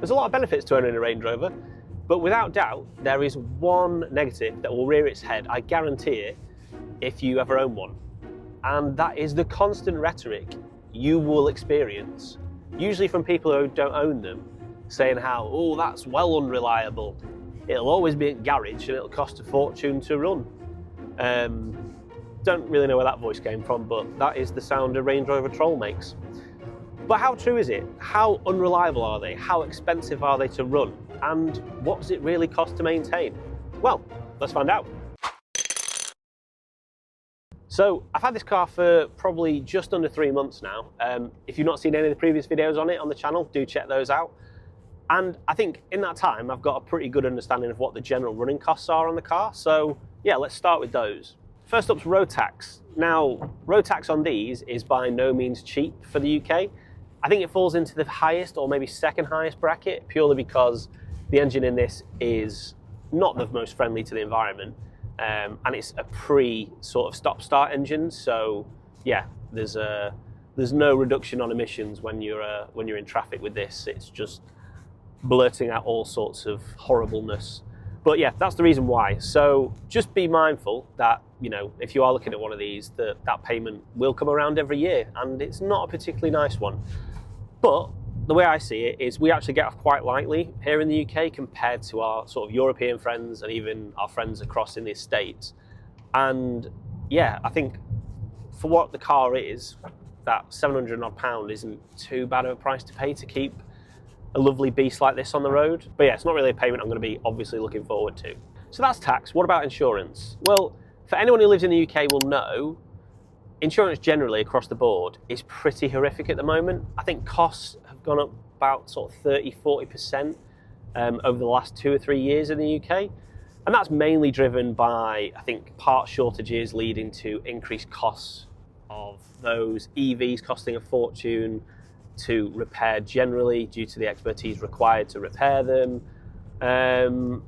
There's a lot of benefits to owning a Range Rover, but without doubt, there is one negative that will rear its head, I guarantee it, if you ever own one. And that is the constant rhetoric you will experience, usually from people who don't own them, saying how, oh, that's well unreliable. It'll always be at garage and it'll cost a fortune to run. Don't really know where that voice came from, but that is the sound a Range Rover Troll makes. But how true is it? How unreliable are they? How expensive are they to run? And what does it really cost to maintain? Well, let's find out. So I've had this car for probably just under 3 months now. If you've not seen any of the previous videos on it on the channel, do check those out. And I think in that time, I've got a pretty good understanding of what the general running costs are on the car. So yeah, let's start with those. First up's road tax. Now, road tax on these is by no means cheap for the UK. I think it falls into the highest or maybe second highest bracket, purely because the engine in this is not the most friendly to the environment. And it's a sort of stop-start engine. So yeah, there's no reduction on emissions when you're in traffic with this. It's just blurting out all sorts of horribleness. But yeah, that's the reason why. So just be mindful that, you know, if you are looking at one of these, that payment will come around every year, and it's not a particularly nice one. But the way I see it is we actually get off quite lightly here in the UK compared to our sort of European friends and even our friends across in the States. And yeah, I think for what the car is, that £700 odd isn't too bad of a price to pay to keep a lovely beast like this on the road. But yeah, it's not really a payment I'm going to be obviously looking forward to. So that's tax. What about insurance? Well, for anyone who lives in the UK will know, insurance generally across the board is pretty horrific at the moment. I think costs have gone up about sort of 30–40% over the last 2 or 3 years in the UK. And that's mainly driven by, I think, part shortages leading to increased costs of those EVs costing a fortune to repair generally due to the expertise required to repair them. And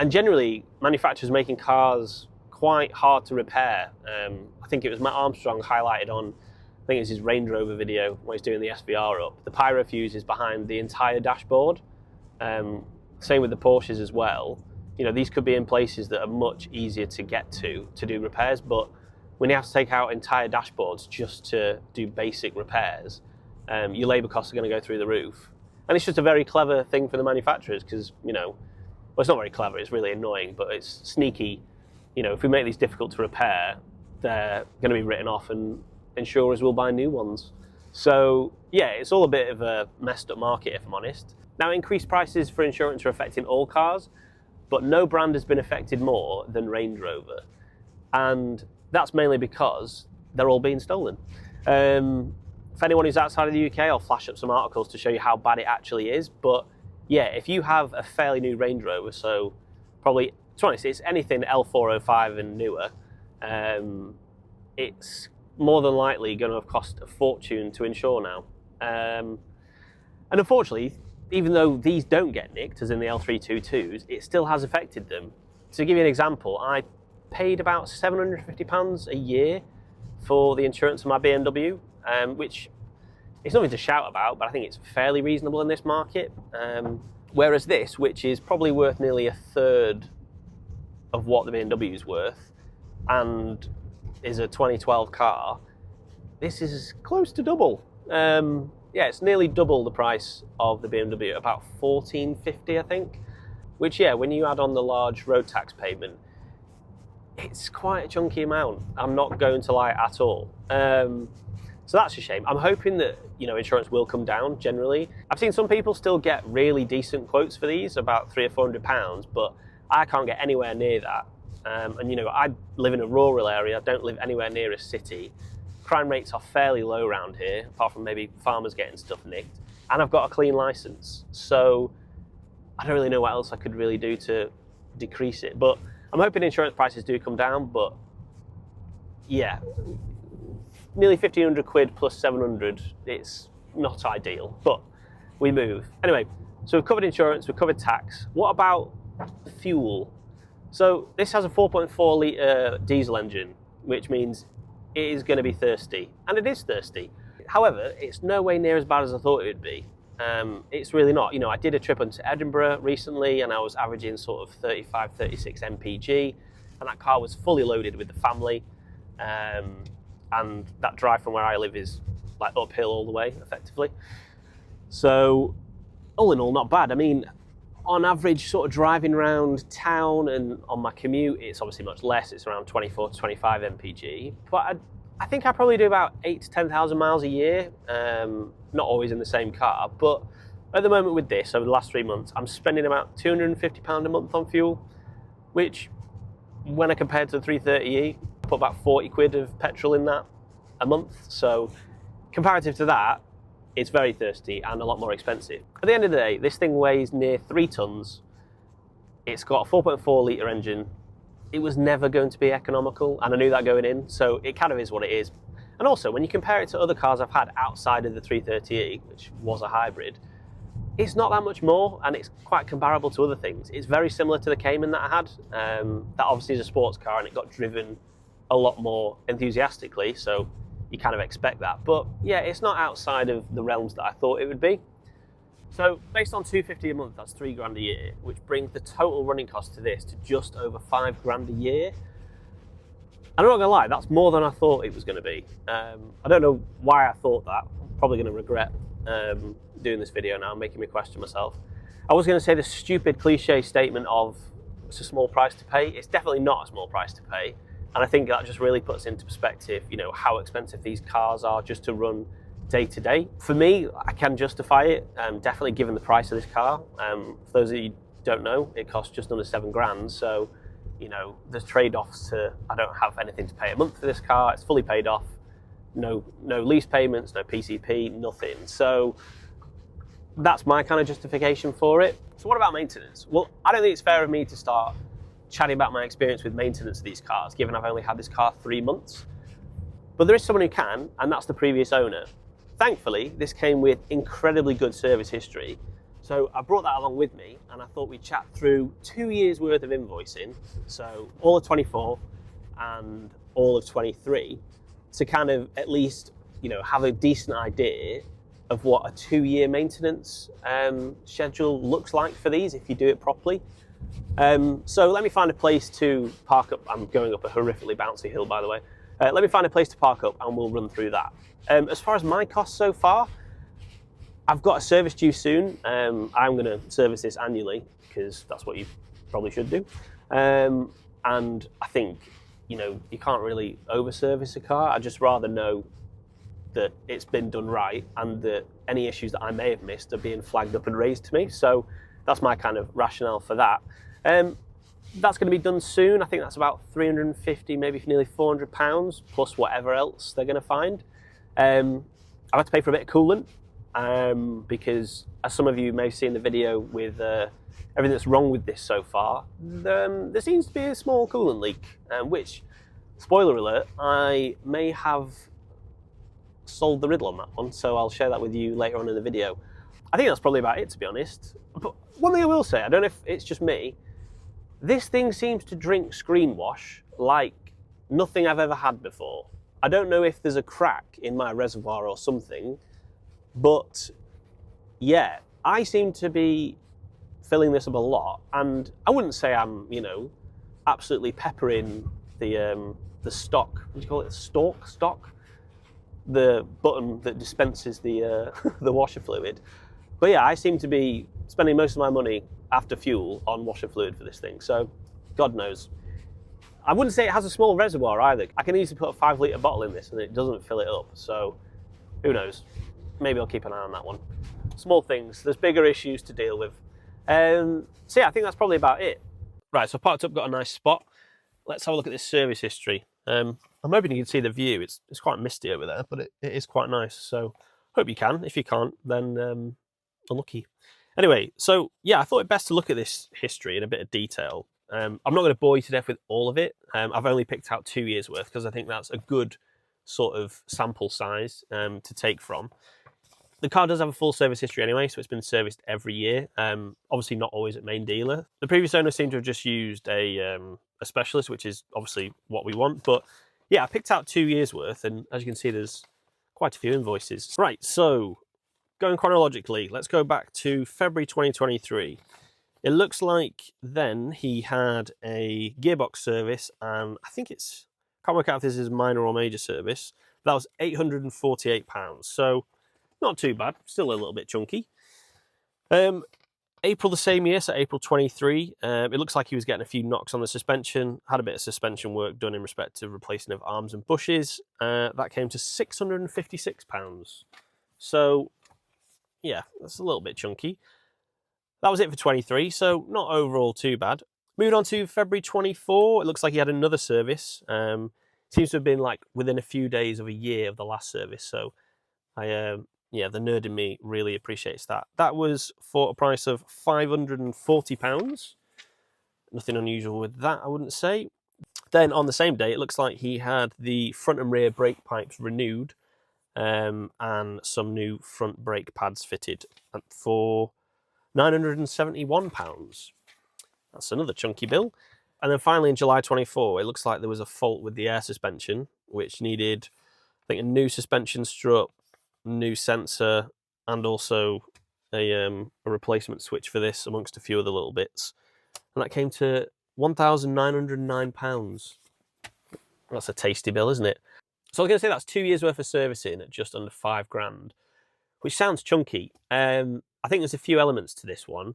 generally, manufacturers making cars quite hard to repair. I think it was Matt Armstrong highlighted on, I think it's his Range Rover video when he's doing the SVR up. The pyro fuse is behind the entire dashboard. Same with the Porsches as well. You know, these could be in places that are much easier to get to do repairs, but when you have to take out entire dashboards just to do basic repairs, your labour costs are going to go through the roof. And it's just a very clever thing for the manufacturers because, you know, well, it's not very clever, it's really annoying, but it's sneaky. You know, if we make these difficult to repair, they're going to be written off and insurers will buy new ones. So yeah, it's all a bit of a messed up market, if I'm honest. Now, increased prices for insurance are affecting all cars, but no brand has been affected more than Range Rover. And that's mainly because they're all being stolen. For anyone who's outside of the UK, I'll flash up some articles to show you how bad it actually is. But yeah, if you have a fairly new Range Rover, so probably, to be honest, it's anything L405 and newer, it's more than likely going to have cost a fortune to insure now. And unfortunately, even though these don't get nicked, as in the L322s, it still has affected them. To give you an example, I paid about £750 a year for the insurance of my BMW, which is nothing to shout about, but I think it's fairly reasonable in this market. Whereas this, which is probably worth nearly a third of what the BMW is worth, and is a 2012 car, this is close to double. Yeah, it's nearly double the price of the BMW, about $1,450, I think. Which, yeah, when you add on the large road tax payment, it's quite a chunky amount. I'm not going to lie at all. So that's a shame. I'm hoping that, you know, insurance will come down generally. I've seen some people still get really decent quotes for these, about £300 or £400, but I can't get anywhere near that. And you know, I live in a rural area. I don't live anywhere near a city. Crime rates are fairly low around here, apart from maybe farmers getting stuff nicked. And I've got a clean license, so I don't really know what else I could really do to decrease it. But I'm hoping insurance prices do come down. But yeah, nearly 1,500 quid plus 700. It's not ideal, but we move. Anyway, so we've covered insurance, we've covered tax. What about fuel? So this has a 4.4 litre diesel engine, which means it is going to be thirsty, and it is thirsty. However, it's no way near as bad as I thought it would be. It's really not. You know, I did a trip into Edinburgh recently and I was averaging sort of 35, 36 mpg, and that car was fully loaded with the family. And that drive from where I live is like uphill all the way, effectively. So all in all, not bad. I mean, on average, sort of driving around town and on my commute, it's obviously much less. It's around 24 to 25 mpg. But I think I probably do about 8 to 10,000 miles a year. Not always in the same car, but at the moment with this, over the last 3 months, I'm spending about £250 a month on fuel, which, when I compare to the 330e, I put about 40 quid of petrol in that a month. So comparative to that, it's very thirsty and a lot more expensive. At the end of the day, this thing weighs near 3 tons. It's got a 4.4 litre engine. It was never going to be economical, and I knew that going in, so it kind of is what it is. And also, when you compare it to other cars I've had outside of the 330e, which was a hybrid, it's not that much more, and it's quite comparable to other things. It's very similar to the Cayman that I had. That obviously is a sports car, and it got driven a lot more enthusiastically, so you kind of expect that. But yeah, it's not outside of the realms that I thought it would be. So based on $250 a month, that's £3 a year, which brings the total running cost to this to just over £5 a year. And I'm not gonna lie, that's more than I thought it was gonna be. I don't know why I thought that. I'm probably gonna regret doing this video now, making me question myself. I was gonna say the stupid cliche statement of it's a small price to pay. It's definitely not a small price to pay. And I think that just really puts into perspective, you know, how expensive these cars are just to run day to day. For me, I can justify it, definitely given the price of this car. For those of you who don't know, it costs just under £7,000. So, you know, there's trade-offs to, I don't have anything to pay a month for this car. It's fully paid off. No lease payments, no PCP, nothing. So that's my kind of justification for it. So what about maintenance? Well, I don't think it's fair of me to start chatting about my experience with maintenance of these cars, given I've only had this car 3 months. But there is someone who can, and that's the previous owner. Thankfully, this came with incredibly good service history. So I brought that along with me, and I thought we'd chat through 2 years worth of invoicing. So all of 24 and all of 23, to kind of at least, you know, have a decent idea of what a 2-year maintenance schedule looks like for these if you do it properly. So let me find a place to park up. I'm going up a horrifically bouncy hill, by the way. Let me find a place to park up and we'll run through that. As far as my costs so far, I've got a service due soon. I'm going to service this annually because that's what you probably should do. And I think, you know, you can't really over-service a car. I'd just rather know that it's been done right and that any issues that I may have missed are being flagged up and raised to me. So that's my kind of rationale for that. That's going to be done soon. I think that's about 350, maybe nearly £400, plus whatever else they're going to find. I've had to pay for a bit of coolant because, as some of you may have seen the video with everything that's wrong with this so far, there seems to be a small coolant leak, which, spoiler alert, I may have solved the riddle on that one, so I'll share that with you later on in the video. I think that's probably about it, to be honest. But one thing I will say, I don't know if it's just me, this thing seems to drink screen wash like nothing I've ever had before. I don't know if there's a crack in my reservoir or something, but yeah, I seem to be filling this up a lot, and I wouldn't say I'm, you know, absolutely peppering the stock. What do you call it? Stock? The button that dispenses the the washer fluid. But yeah, I seem to be spending most of my money after fuel on washer fluid for this thing, so God knows. I wouldn't say it has a small reservoir either. I can easily put a 5 litre bottle in this and it doesn't fill it up, so who knows. Maybe I'll keep an eye on that one. Small things, there's bigger issues to deal with. So yeah, I think that's probably about it. Right, so parked up, got a nice spot. Let's have a look at this service history. I'm hoping you can see the view. It's quite misty over there, but it is quite nice, so hope you can. If you can't, then unlucky. Anyway, so yeah, I thought it best to look at this history in a bit of detail. I'm not going to bore you to death with all of it. I've only picked out 2 years worth because I think that's a good sort of sample size to take from. The car does have a full service history anyway, so it's been serviced every year. Obviously not always at main dealer. The previous owner seemed to have just used a specialist, which is obviously what we want. But yeah, I picked out 2 years worth, and as you can see, there's quite a few invoices. Right, so going chronologically, let's go back to February 2023. It looks like then he had a gearbox service, and I think can't work out if this is minor or major service. That was £848, so not too bad, still a little bit chunky. April the same year, so April 23, it looks like he was getting a few knocks on the suspension, had a bit of suspension work done in respect to replacing of arms and bushes. That came to £656. So, yeah, that's a little bit chunky. That was it for 23, so not overall too bad. Moving on to February 24, it looks like he had another service. Seems to have been like within a few days of a year of the last service, so yeah, the nerd in me really appreciates that. That was for a price of £540. Nothing unusual with that, I wouldn't say. Then on the same day, it looks like he had the front and rear brake pipes renewed and some new front brake pads fitted for £971. That's another chunky bill. And then finally in July 24, it looks like there was a fault with the air suspension, which needed, I think, a new suspension strut, new sensor, and also a replacement switch for this, amongst a few other little bits. And that came to £1,909. That's a tasty bill, isn't it? So I was going to say that's 2 years worth of servicing at just under £5,000, which sounds chunky. I think there's a few elements to this one.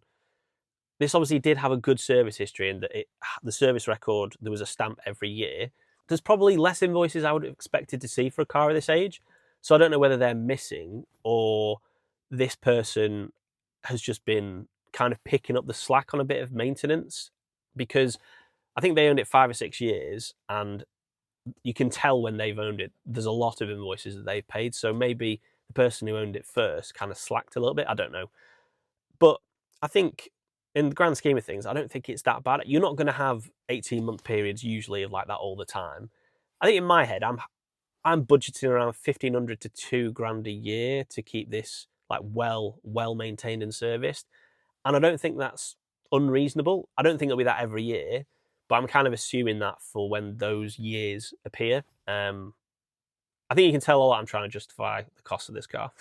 This obviously did have a good service history, and that the service record, there was a stamp every year. There's probably less invoices I would have expected to see for a car of this age. So I don't know whether they're missing or this person has just been kind of picking up the slack on a bit of maintenance, because I think they owned it 5 or 6 years, and you can tell when they've owned it, there's a lot of invoices that they've paid. So maybe the person who owned it first kind of slacked a little bit. I don't know. But I think in the grand scheme of things, I don't think it's that bad. You're not going to have 18-month periods usually of like that all the time. I think in my head, I'm budgeting around £1,500 to £2,000 a year to keep this like well maintained and serviced. And I don't think that's unreasonable. I don't think it'll be that every year, but I'm kind of assuming that for when those years appear. I think you can tell a lot I'm trying to justify the cost of this car.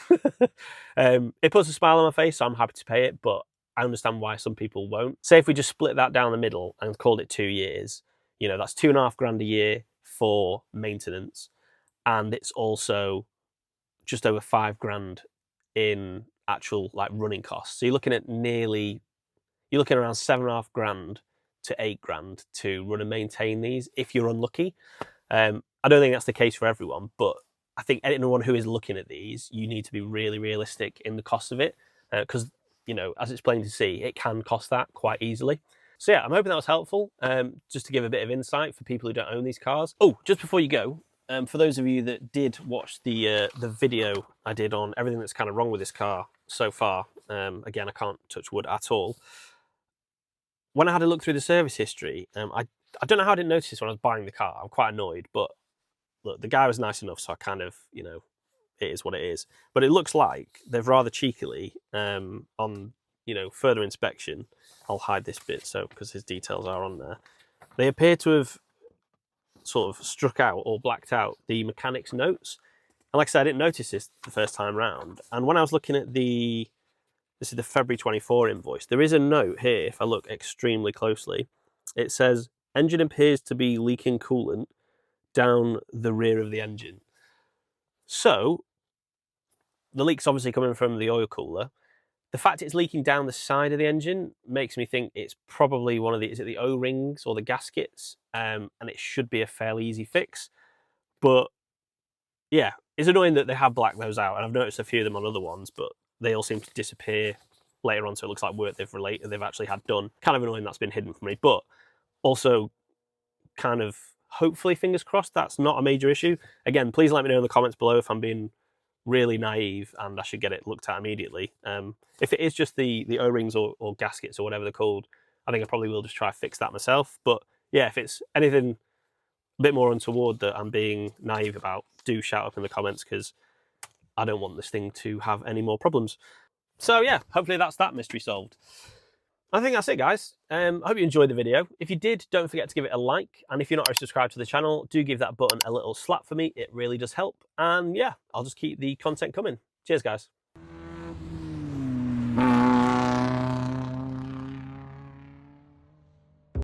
It puts a smile on my face, so I'm happy to pay it, but I understand why some people won't. Say if we just split that down the middle and called it 2 years, you know, that's £2,500 a year for maintenance. And it's also just over £5,000 in actual like running costs. So you're looking around £7,500 to £8,000 to run and maintain these if you're unlucky. I don't think that's the case for everyone, but I think anyone who is looking at these, you need to be really realistic in the cost of it, because you know, as it's plain to see, it can cost that quite easily. So yeah, I'm hoping that was helpful, just to give a bit of insight for people who don't own these cars. Oh, just before you go, for those of you that did watch the video I did on everything that's kind of wrong with this car so far, again, I can't touch wood at all. When I had a look through the service history, I don't know how I didn't notice this when I was buying the car. I'm quite annoyed, but look, the guy was nice enough, so I kind of, you know, it is what it is. But it looks like they've rather cheekily, on, you know, further inspection, I'll hide this bit so because his details are on there. They appear to have sort of struck out or blacked out the mechanic's notes. And like I said, I didn't notice this the first time round. And when I was looking at this is the February 24 invoice, there is a note here, if I look extremely closely. It says, engine appears to be leaking coolant down the rear of the engine. So, the leak's obviously coming from the oil cooler. The fact it's leaking down the side of the engine makes me think it's probably one of the, is it the O-rings or the gaskets? And it should be a fairly easy fix. But yeah, it's annoying that they have blacked those out, and I've noticed a few of them on other ones, but they all seem to disappear later on, so it looks like work they've actually had done. Kind of annoying that's been hidden from me, but also kind of hopefully, fingers crossed, that's not a major issue. Again, please let me know in the comments below if I'm being really naive and I should get it looked at immediately. If it is just the O-rings or gaskets or whatever they're called, I think I probably will just try to fix that myself. But yeah, if it's anything a bit more untoward that I'm being naive about, do shout up in the comments, because I don't want this thing to have any more problems. So yeah, hopefully that's that mystery solved. I think that's it, guys. I hope you enjoyed the video. If you did, don't forget to give it a like. And if you're not already subscribed to the channel, do give that button a little slap for me. It really does help. And yeah, I'll just keep the content coming. Cheers, guys.